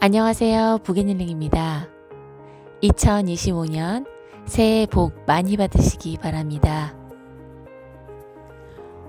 안녕하세요. 부개닐링입니다. 2025년 새해 복 많이 받으시기 바랍니다.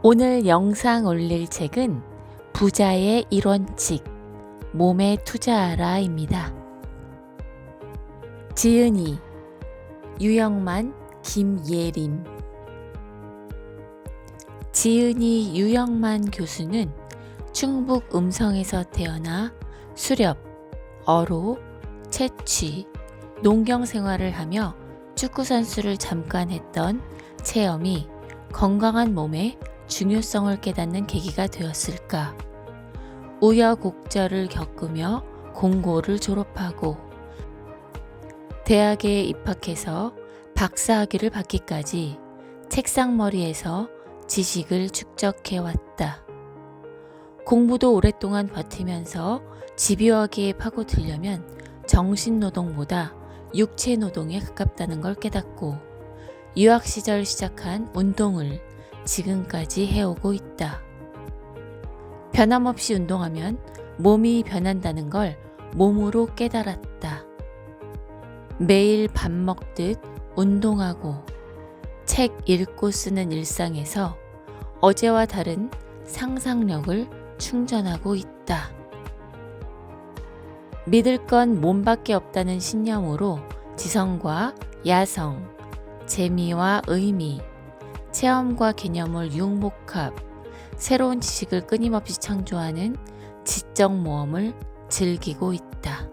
오늘 영상 올릴 책은 부자의 1원칙, 몸에 투자하라입니다. 지은이, 유영만, 김예림. 지은이 유영만 교수는 충북 음성에서 태어나 수렵, 어로, 채취, 농경 생활을 하며 축구 선수를 잠깐 했던 체험이 건강한 몸의 중요성을 깨닫는 계기가 되었을까? 우여곡절을 겪으며 공고를 졸업하고 대학에 입학해서 박사학위를 받기까지 책상머리에서 지식을 축적해왔다. 공부도 오랫동안 버티면서 집요하게 파고들려면 정신노동보다 육체노동에 가깝다는 걸 깨닫고 유학 시절 시작한 운동을 지금까지 해오고 있다. 변함없이 운동하면 몸이 변한다는 걸 몸으로 깨달았다. 매일 밥 먹듯 운동하고 책 읽고 쓰는 일상에서 어제와 다른 상상력을 충전하고 있다. 믿을 건 몸밖에 없다는 신념으로 지성과 야성, 재미와 의미, 체험과 개념을 융복합, 새로운 지식을 끊임없이 창조하는 지적 모험을 즐기고 있다.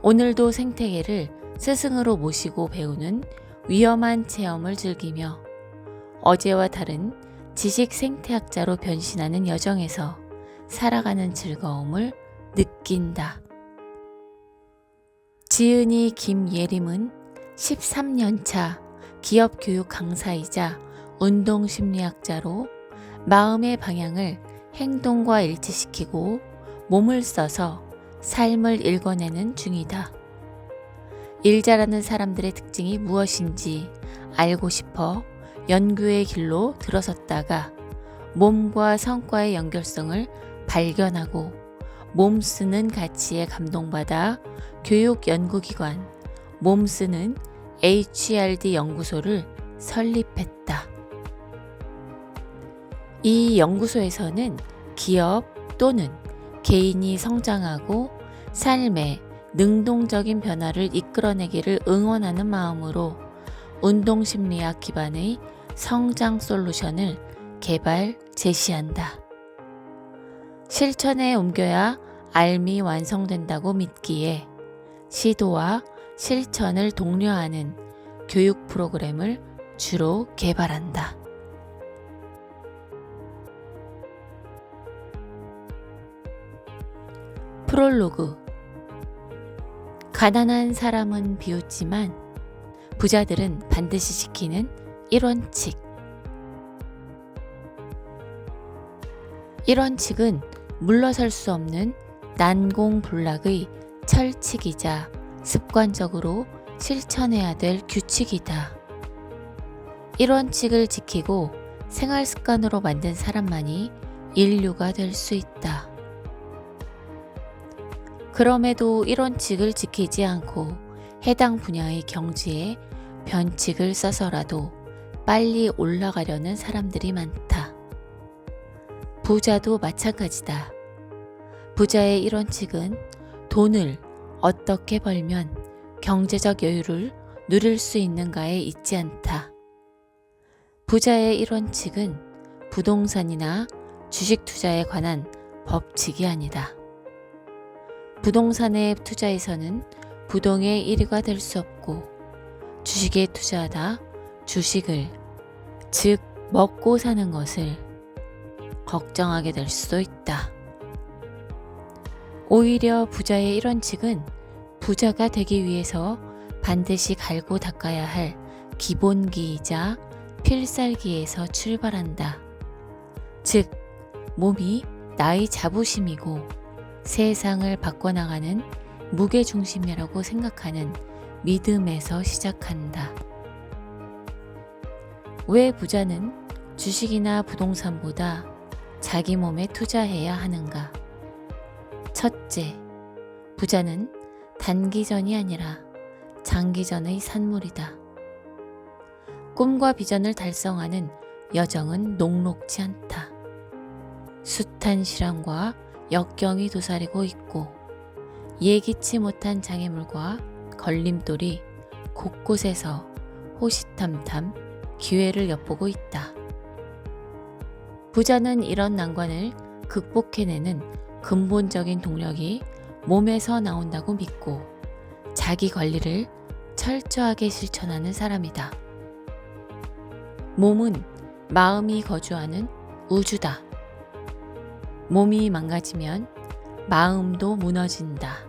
오늘도 생태계를 스승으로 모시고 배우는 위험한 체험을 즐기며 어제와 다른 지식 생태학자로 변신하는 여정에서 살아가는 즐거움을 느낀다. 지은이 김예림은 13년차 기업교육 강사이자 운동심리학자로 마음의 방향을 행동과 일치시키고 몸을 써서 삶을 읽어내는 중이다. 일 잘하는 사람들의 특징이 무엇인지 알고 싶어 연구의 길로 들어섰다가 몸과 성과의 연결성을 발견하고 몸 쓰는 가치에 감동받아 교육연구기관 몸 쓰는 HRD 연구소를 설립했다. 이 연구소에서는 기업 또는 개인이 성장하고 삶의 능동적인 변화를 이끌어내기를 응원하는 마음으로 운동심리학 기반의 성장 솔루션을 개발, 제시한다. 실천에 옮겨야 삶이 완성된다고 믿기에 시도와 실천을 독려하는 교육 프로그램을 주로 개발한다. 프롤로그. 가난한 사람은 비웃지만 부자들은 반드시 지키는 1원칙. 1원칙은 물러설 수 없는 난공불락의 철칙이자 습관적으로 실천해야 될 규칙이다. 1원칙을 지키고 생활습관으로 만든 사람만이 인류가 될 수 있다. 그럼에도 1원칙을 지키지 않고 해당 분야의 경지에 변칙을 써서라도 빨리 올라가려는 사람들이 많다. 부자도 마찬가지다. 부자의 1원칙은 돈을 어떻게 벌면 경제적 여유를 누릴 수 있는가에 있지 않다. 부자의 1원칙은 부동산이나 주식 투자에 관한 법칙이 아니다. 부동산에 투자해서는 부동의 1위가 될 수 없고 주식에 투자하다 주식을, 즉 먹고 사는 것을 걱정하게 될 수도 있다. 오히려 부자의 1원칙은 부자가 되기 위해서 반드시 갈고 닦아야 할 기본기이자 필살기에서 출발한다. 즉, 몸이 나의 자부심이고 세상을 바꿔나가는 무게중심이라고 생각하는 믿음에서 시작한다. 왜 부자는 주식이나 부동산보다 자기 몸에 투자해야 하는가? 첫째, 부자는 단기전이 아니라 장기전의 산물이다. 꿈과 비전을 달성하는 여정은 녹록지 않다. 숱한 시련과 역경이 도사리고 있고 예기치 못한 장애물과 걸림돌이 곳곳에서 호시탐탐 기회를 엿보고 있다. 부자는 이런 난관을 극복해내는 근본적인 동력이 몸에서 나온다고 믿고 자기 관리를 철저하게 실천하는 사람이다. 몸은 마음이 거주하는 우주다. 몸이 망가지면 마음도 무너진다.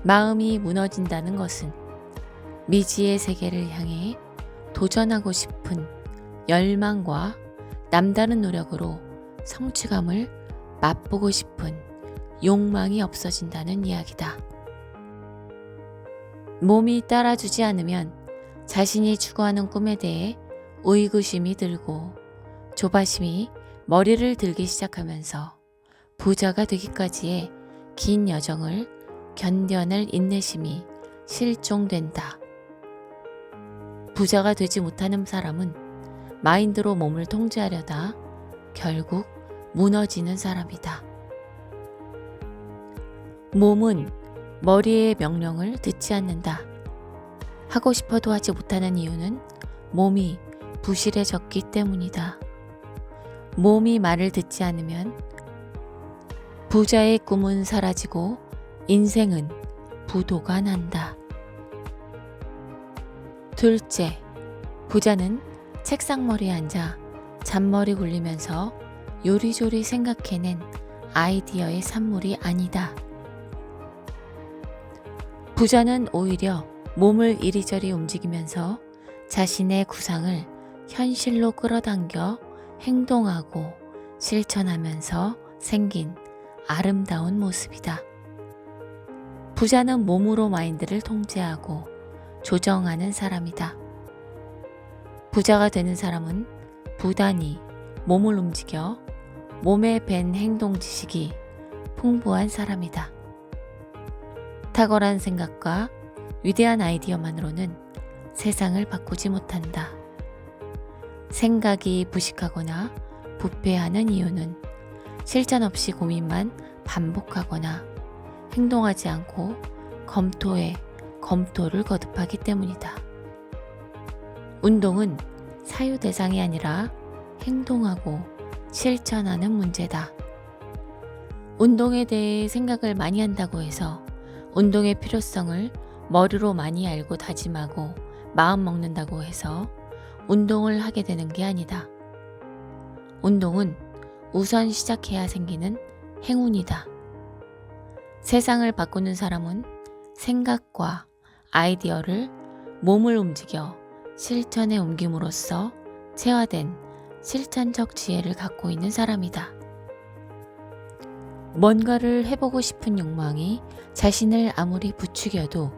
마음이 무너진다는 것은 미지의 세계를 향해 도전하고 싶은 열망과 남다른 노력으로 성취감을 맛보고 싶은 욕망이 없어진다는 이야기다. 몸이 따라주지 않으면 자신이 추구하는 꿈에 대해 의구심이 들고 조바심이 머리를 들기 시작하면서 부자가 되기까지의 긴 여정을 견뎌낼 인내심이 실종된다. 부자가 되지 못하는 사람은 마인드로 몸을 통제하려다 결국 무너지는 사람이다. 몸은 머리의 명령을 듣지 않는다. 하고 싶어도 하지 못하는 이유는 몸이 부실해졌기 때문이다. 몸이 말을 듣지 않으면 부자의 꿈은 사라지고 인생은 부도가 난다. 둘째, 부자는 책상머리에 앉아 잔머리 굴리면서 요리조리 생각해낸 아이디어의 산물이 아니다. 부자는 오히려 몸을 이리저리 움직이면서 자신의 구상을 현실로 끌어당겨 행동하고 실천하면서 생긴 아름다운 모습이다. 부자는 몸으로 마인드를 통제하고 조정하는 사람이다. 부자가 되는 사람은 부단히 몸을 움직여 몸에 밴 행동 지식이 풍부한 사람이다. 탁월한 생각과 위대한 아이디어만으로는 세상을 바꾸지 못한다. 생각이 부식하거나 부패하는 이유는 실전 없이 고민만 반복하거나 행동하지 않고 검토에 검토를 거듭하기 때문이다. 운동은 사유 대상이 아니라 행동하고 실천하는 문제다. 운동에 대해 생각을 많이 한다고 해서 운동의 필요성을 머리로 많이 알고 다짐하고 마음 먹는다고 해서 운동을 하게 되는 게 아니다. 운동은 우선 시작해야 생기는 행운이다. 세상을 바꾸는 사람은 생각과 아이디어를 몸을 움직여 실천에 옮김으로써 체화된 실천적 지혜를 갖고 있는 사람이다. 뭔가를 해보고 싶은 욕망이 자신을 아무리 부추겨도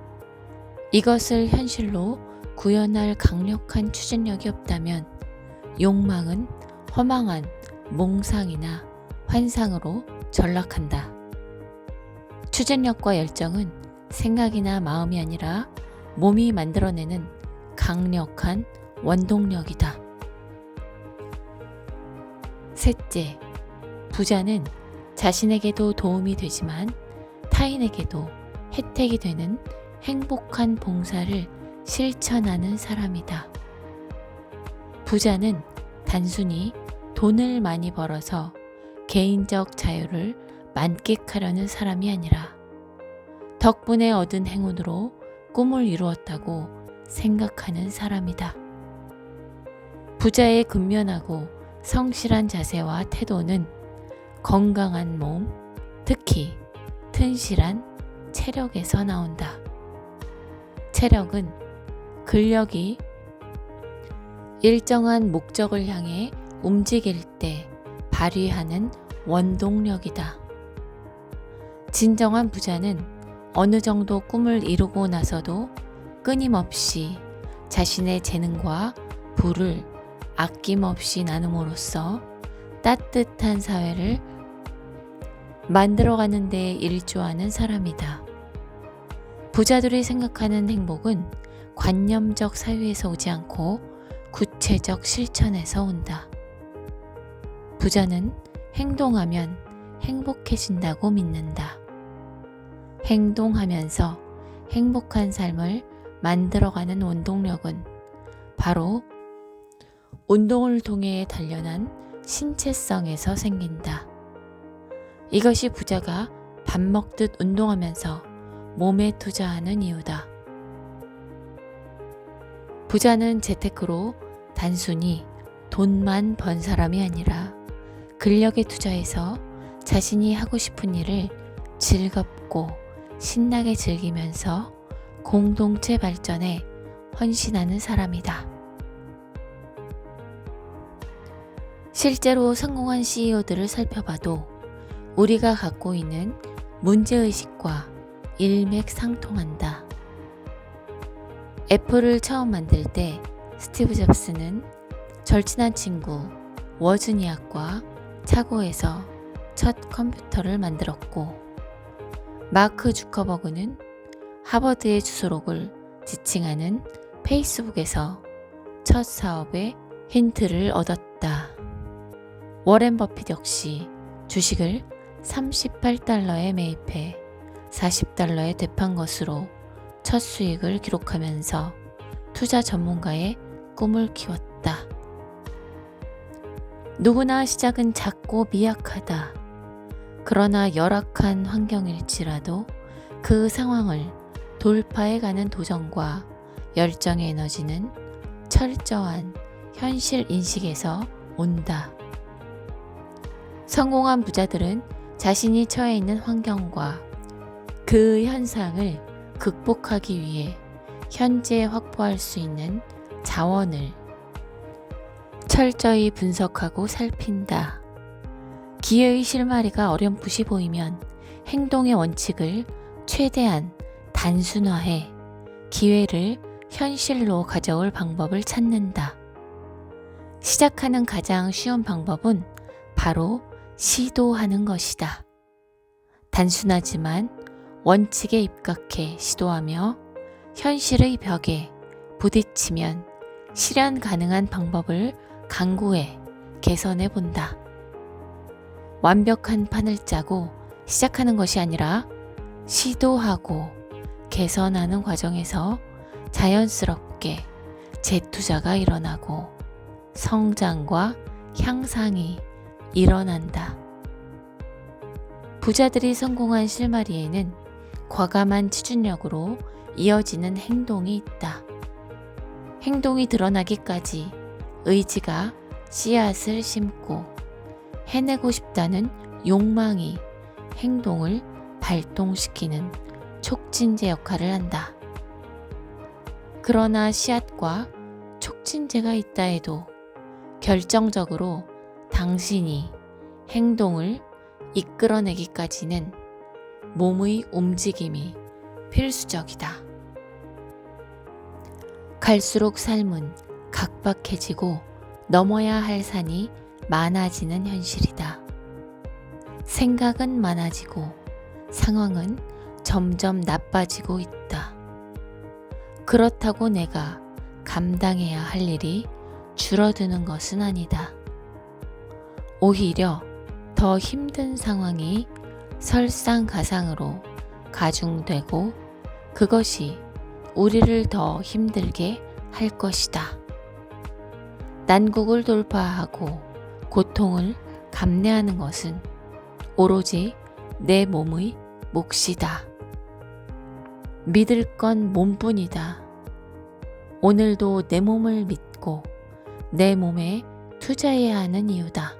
이것을 현실로 구현할 강력한 추진력이 없다면 욕망은 허망한 몽상이나 환상으로 전락한다. 추진력과 열정은 생각이나 마음이 아니라 몸이 만들어내는 강력한 원동력이다. 셋째, 부자는 자신에게도 도움이 되지만 타인에게도 혜택이 되는 행복한 봉사를 실천하는 사람이다. 부자는 단순히 돈을 많이 벌어서 개인적 자유를 만끽하려는 사람이 아니라 덕분에 얻은 행운으로 꿈을 이루었다고 생각하는 사람이다. 부자의 근면하고 성실한 자세와 태도는 건강한 몸, 특히 튼실한 체력에서 나온다. 체력은 근력이 일정한 목적을 향해 움직일 때 발휘하는 원동력이다. 진정한 부자는 어느 정도 꿈을 이루고 나서도 끊임없이 자신의 재능과 부를 아낌없이 나눔으로써 따뜻한 사회를 만들어가는 데 일조하는 사람이다. 부자들이 생각하는 행복은 관념적 사유에서 오지 않고 구체적 실천에서 온다. 부자는 행동하면 행복해진다고 믿는다. 행동하면서 행복한 삶을 만들어가는 원동력은 바로 운동을 통해 단련한 신체성에서 생긴다. 이것이 부자가 밥 먹듯 운동하면서 몸에 투자하는 이유다. 부자는 재테크로 단순히 돈만 번 사람이 아니라 근력에 투자해서 자신이 하고 싶은 일을 즐겁고 신나게 즐기면서 공동체 발전에 헌신하는 사람이다. 실제로 성공한 CEO들을 살펴봐도 우리가 갖고 있는 문제의식과 일맥상통한다. 애플을 처음 만들 때 스티브 잡스는 절친한 친구 워즈니악과 차고에서 첫 컴퓨터를 만들었고, 마크 주커버그는 하버드의 주소록을 지칭하는 페이스북에서 첫 사업의 힌트를 얻었다. 워렌 버핏 역시 주식을 $38에 매입해 $40에 되판 것으로 첫 수익을 기록하면서 투자 전문가의 꿈을 키웠다. 누구나 시작은 작고 미약하다. 그러나 열악한 환경일지라도 그 상황을 돌파해가는 도전과 열정의 에너지는 철저한 현실 인식에서 온다. 성공한 부자들은 자신이 처해 있는 환경과 그 현상을 극복하기 위해 현재 확보할 수 있는 자원을 철저히 분석하고 살핀다. 기회의 실마리가 어렴풋이 보이면 행동의 원칙을 최대한 단순화해 기회를 현실로 가져올 방법을 찾는다. 시작하는 가장 쉬운 방법은 바로 시도하는 것이다. 단순하지만 원칙에 입각해 시도하며 현실의 벽에 부딪히면 실현 가능한 방법을 강구해 개선해 본다. 완벽한 판을 짜고 시작하는 것이 아니라 시도하고 개선하는 과정에서 자연스럽게 재투자가 일어나고 성장과 향상이 일어난다. 부자들이 성공한 실마리에는 과감한 추진력으로 이어지는 행동이 있다. 행동이 드러나기까지 의지가 씨앗을 심고 해내고 싶다는 욕망이 행동을 발동시키는 촉진제 역할을 한다. 그러나 씨앗과 촉진제가 있다 해도 결정적으로 당신이 행동을 이끌어내기까지는 몸의 움직임이 필수적이다. 갈수록 삶은 각박해지고 넘어야 할 산이 많아지는 현실이다. 생각은 많아지고 상황은 점점 나빠지고 있다. 그렇다고 내가 감당해야 할 일이 줄어드는 것은 아니다. 오히려 더 힘든 상황이 설상가상으로 가중되고 그것이 우리를 더 힘들게 할 것이다. 난국을 돌파하고 고통을 감내하는 것은 오로지 내 몸의 몫이다. 믿을 건 몸뿐이다. 오늘도 내 몸을 믿고 내 몸에 투자해야 하는 이유다.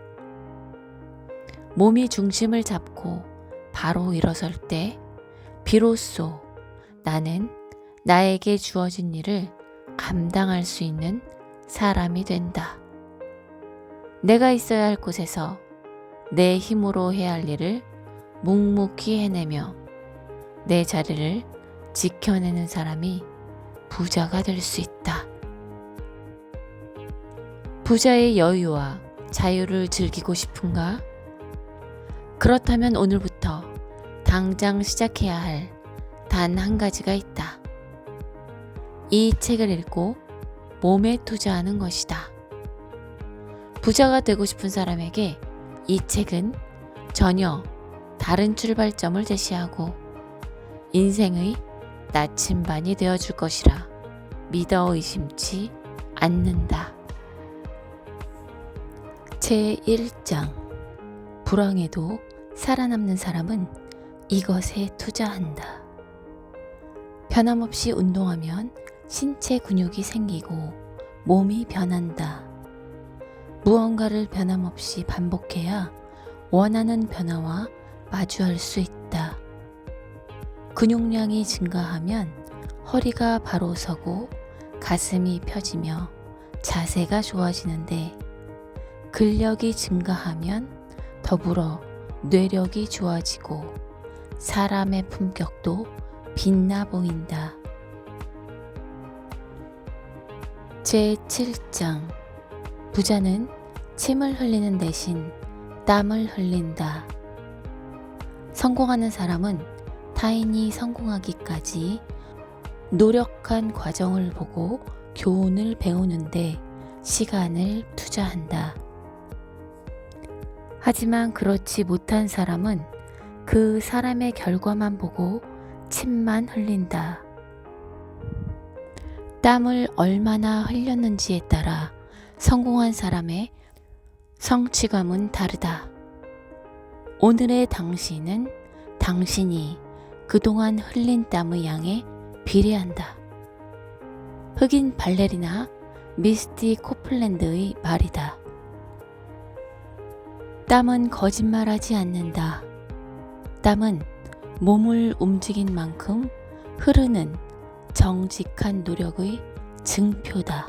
몸이 중심을 잡고 바로 일어설 때 비로소 나는 나에게 주어진 일을 감당할 수 있는 사람이 된다. 내가 있어야 할 곳에서 내 힘으로 해야 할 일을 묵묵히 해내며 내 자리를 지켜내는 사람이 부자가 될 수 있다. 부자의 여유와 자유를 즐기고 싶은가? 그렇다면 오늘부터 당장 시작해야 할 단 한 가지가 있다. 이 책을 읽고 몸에 투자하는 것이다. 부자가 되고 싶은 사람에게 이 책은 전혀 다른 출발점을 제시하고 인생의 나침반이 되어줄 것이라 믿어 의심치 않는다. 제1장 불황에도 살아남는 사람은 이것에 투자한다. 변함없이 운동하면 신체 근육이 생기고 몸이 변한다. 무언가를 변함없이 반복해야 원하는 변화와 마주할 수 있다. 근육량이 증가하면 허리가 바로 서고 가슴이 펴지며 자세가 좋아지는데 근력이 증가하면 더불어 뇌력이 좋아지고 사람의 품격도 빛나 보인다. 제7장 부자는 침을 흘리는 대신 땀을 흘린다. 성공하는 사람은 타인이 성공하기까지 노력한 과정을 보고 교훈을 배우는데 시간을 투자한다. 하지만 그렇지 못한 사람은 그 사람의 결과만 보고 침만 흘린다. 땀을 얼마나 흘렸는지에 따라 성공한 사람의 성취감은 다르다. 오늘의 당신은 당신이 그동안 흘린 땀의 양에 비례한다. 흑인 발레리나 미스티 코플랜드의 말이다. 땀은 거짓말하지 않는다. 땀은 몸을 움직인 만큼 흐르는 정직한 노력의 증표다.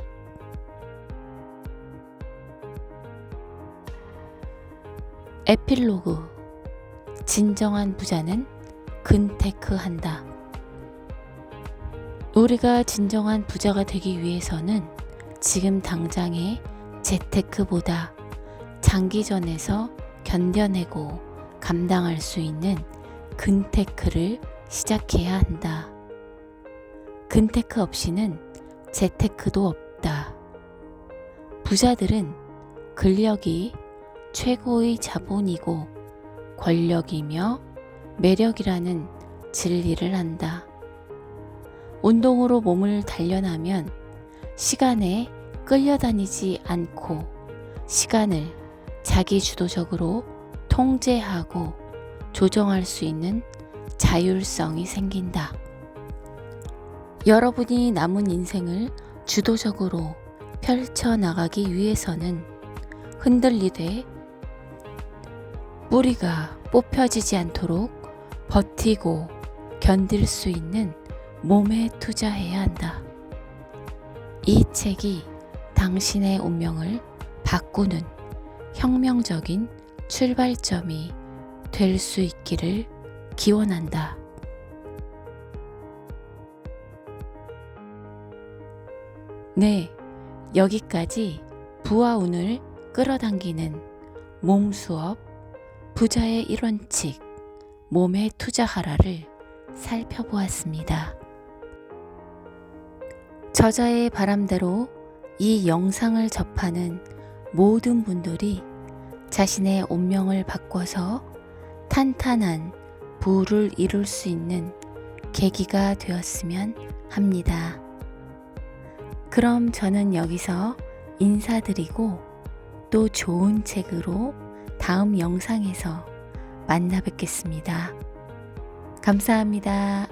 에필로그 진정한 부자는 근테크한다. 우리가 진정한 부자가 되기 위해서는 지금 당장의 재테크보다 장기전에서 견뎌내고 감당할 수 있는 근테크를 시작해야 한다. 근테크 없이는 재테크도 없다. 부자들은 근력이 최고의 자본이고 권력이며 매력이라는 진리를 안다. 운동으로 몸을 단련하면 시간에 끌려다니지 않고 시간을 자기주도적으로 통제하고 조정할 수 있는 자율성이 생긴다. 여러분이 남은 인생을 주도적으로 펼쳐나가기 위해서는 흔들리되 뿌리가 뽑혀지지 않도록 버티고 견딜 수 있는 몸에 투자해야 한다. 이 책이 당신의 운명을 바꾸는 혁명적인 출발점이 될 수 있기를 기원한다. 네, 여기까지 부와 운을 끌어당기는 몸 수업 부자의 1원칙 몸에 투자하라를 살펴보았습니다. 저자의 바람대로 이 영상을 접하는 모든 분들이 자신의 운명을 바꿔서 탄탄한 부를 이룰 수 있는 계기가 되었으면 합니다. 그럼 저는 여기서 인사드리고 또 좋은 책으로 다음 영상에서 만나 뵙겠습니다. 감사합니다.